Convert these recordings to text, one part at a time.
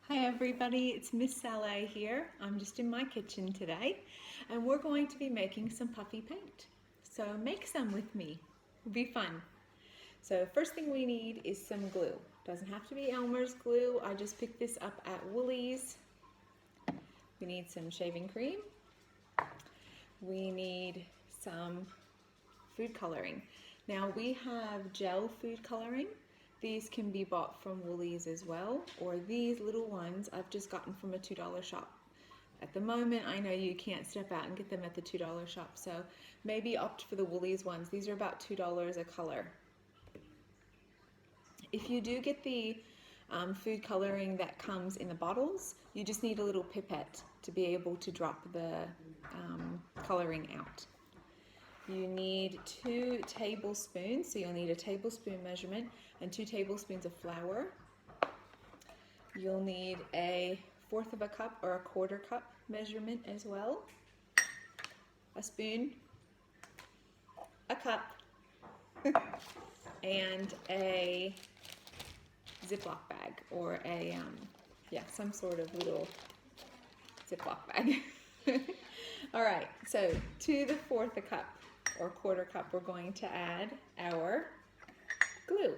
Hi everybody, it's Miss Saleh here. I'm just in my kitchen today and we're going to be making some puffy paint. So make some with me, it'll be fun. So first thing we need is some glue. Doesn't have to be Elmer's glue, I just picked this up at Woolies. We need some shaving cream. We need some food coloring. Now we have gel food coloring. These can be bought from Woolies as well, or these little ones I've just gotten from a $2 shop. At the moment, I know you can't step out and get them at the $2 shop, so maybe opt for the Woolies ones. These are about $2 a color. If you do get the food coloring that comes in the bottles, you just need a little pipette to be able to drop the coloring out. You need 2 tablespoons, so you'll need a tablespoon measurement and 2 tablespoons of flour. You'll need a 1/4 of a cup or a 1/4 cup measurement as well. A spoon, a cup, and a Ziploc bag or a, some sort of little Ziploc bag. All right, so to the 1/4 a cup or 1/4 cup, we're going to add our glue.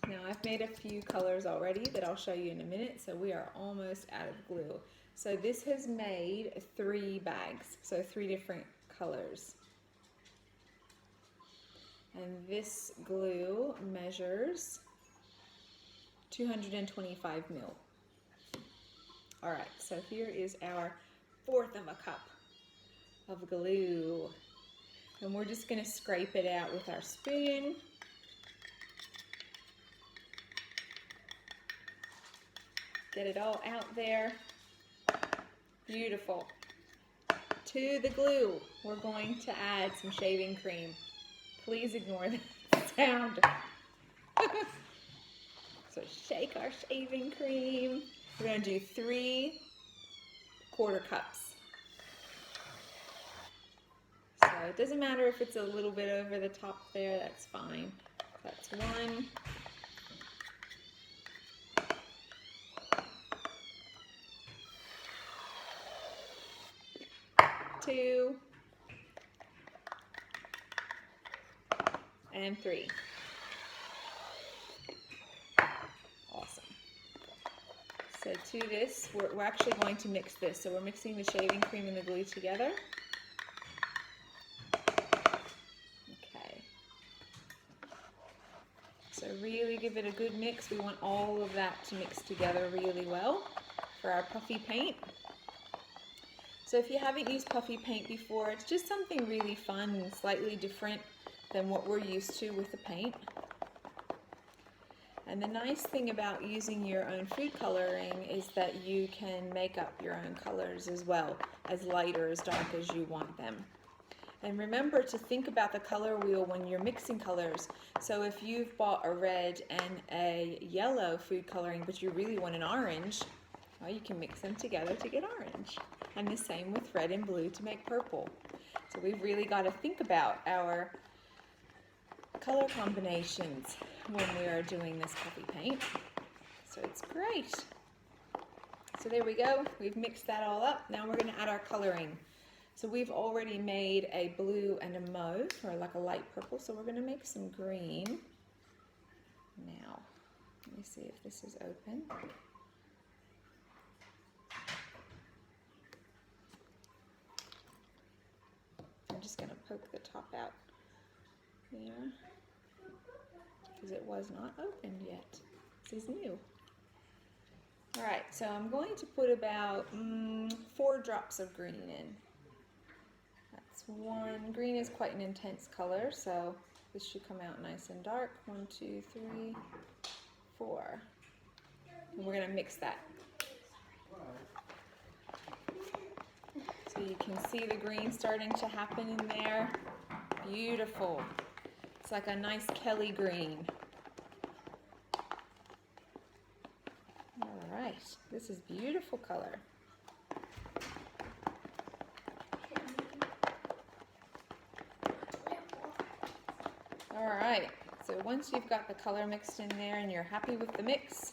Now I've made a few colors already that I'll show you in a minute, so we are almost out of glue. So this has made 3 bags, so 3 different colors. And this glue measures 225 mil. All right, so here is our 1/4 of a cup of glue. And we're just gonna scrape it out with our spoon. Get it all out there. Beautiful. To the glue, we're going to add some shaving cream. Please ignore the sound. So shake our shaving cream. We're going to do 3 1/4 cups. So it doesn't matter if it's a little bit over the top there, that's fine. That's 1. 2. And 3. Awesome. So to this, we're actually going to mix this. So we're mixing the shaving cream and the glue together. Okay. So really give it a good mix. We want all of that to mix together really well for our puffy paint. So if you haven't used puffy paint before, it's just something really fun and slightly different than what we're used to with the paint. And the nice thing about using your own food coloring is that you can make up your own colors as well, as light or as dark as you want them. And remember to think about the color wheel when you're mixing colors. So if you've bought a red and a yellow food coloring, but you really want an orange, well, you can mix them together to get orange. And the same with red and blue to make purple. So we've really got to think about our color combinations when we are doing this puffy paint. So it's great. So there we go. We've mixed that all up. Now we're going to add our coloring. So we've already made a blue and a mauve, or like a light purple. So we're going to make some green. Now, let me see if this is open. I'm just going to poke the top out there because it was not opened yet. This is new. All right, so I'm going to put about 4 drops of green in. That's 1. Green is quite an intense color, so this should come out nice and dark. 1, 2, 3, 4. And we're going to mix that. So you can see the green starting to happen in there. Beautiful. It's like a nice Kelly green. All right, this is beautiful color. All Alright, so once you've got the color mixed in there and you're happy with the mix,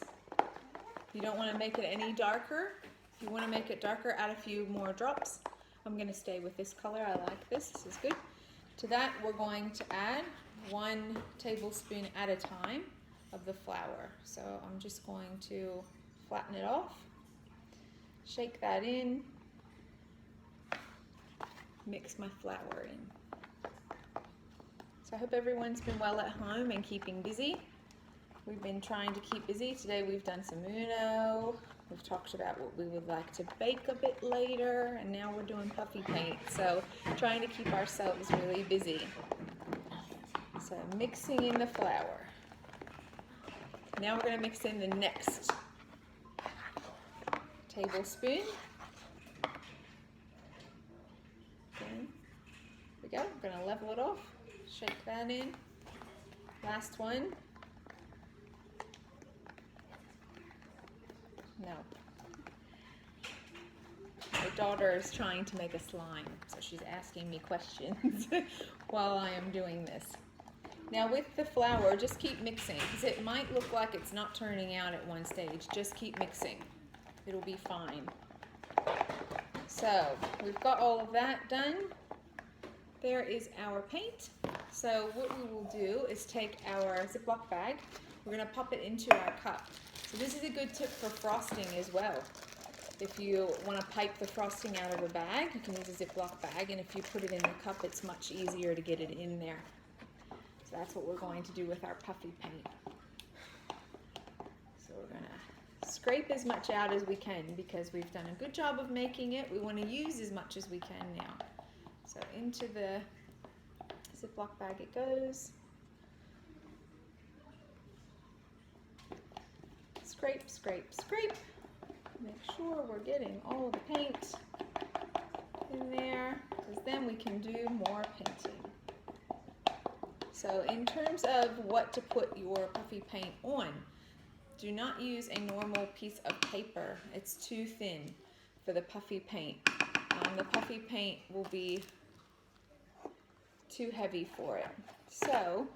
you don't want to make it any darker. If you want to make it darker, add a few more drops. I'm going to stay with this color. I like this. This is good. To that, we're going to add 1 tablespoon at a time of the flour. So I'm just going to flatten it off, shake that in, mix my flour in. So I hope everyone's been well at home and keeping busy. We've been trying to keep busy. Today we've done some Uno. We've talked about what we would like to bake a bit later, and now we're doing puffy paint. So trying to keep ourselves really busy. So mixing in the flour. Now we're going to mix in the next tablespoon. There we go. We're going to level it off. Shake that in. Last one. No. My daughter is trying to make a slime, so she's asking me questions while I am doing this. Now with the flour, just keep mixing, because it might look like it's not turning out at one stage. Just keep mixing. It'll be fine. So we've got all of that done. There is our paint. So what we will do is take our Ziploc bag. We're going to pop it into our cup. So this is a good tip for frosting as well. If you want to pipe the frosting out of a bag, you can use a Ziploc bag, and if you put it in the cup, it's much easier to get it in there. So that's what we're going to do with our puffy paint. So we're going to scrape as much out as we can, because we've done a good job of making it. We want to use as much as we can now. So into the Ziploc bag it goes. Scrape, scrape, scrape. Make sure we're getting all the paint in there, because then we can do more painting. So in terms of what to put your puffy paint on, do not use a normal piece of paper. It's too thin for the puffy paint. The puffy paint will be too heavy for it. So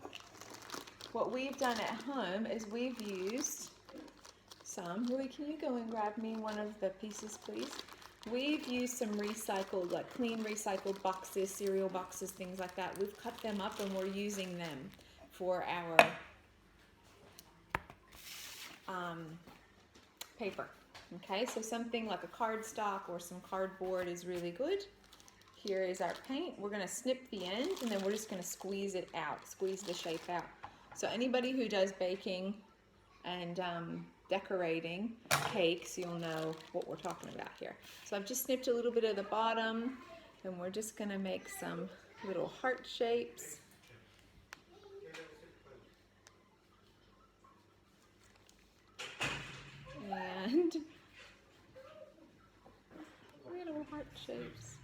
what we've done at home is we've used some. Louie, can you go and grab me one of the pieces, please? We've used some recycled, like clean recycled boxes, cereal boxes, things like that. We've cut them up and we're using them for our paper. Okay, so something like a cardstock or some cardboard is really good. Here is our paint. We're going to snip the end, and then we're just going to squeeze it out, squeeze the shape out. So anybody who does baking and decorating cakes, you'll know what we're talking about here. So I've just snipped a little bit of the bottom, and we're just going to make some little heart shapes. And little heart shapes.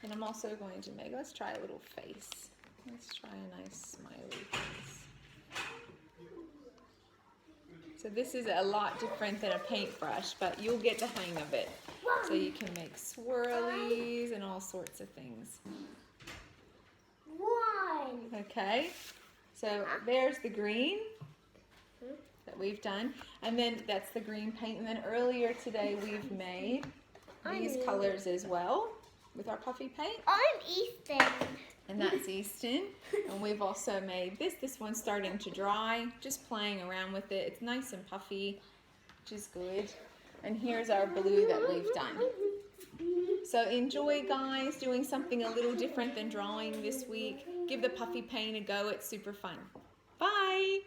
And I'm also going to make, let's try a little face. Let's try a nice smiley face. So this is a lot different than a paintbrush, but you'll get the hang of it. So you can make swirlies and all sorts of things. Okay, so there's the green that we've done. And then that's the green paint. And then earlier today we've made these colors as well with our puffy paint. I'm Easton. And that's Easton. And we've also made this. This one's starting to dry. Just playing around with it. It's nice and puffy, which is good. And here's our blue that we've done. So enjoy, guys, doing something a little different than drawing this week. Give the puffy paint a go. It's super fun. Bye.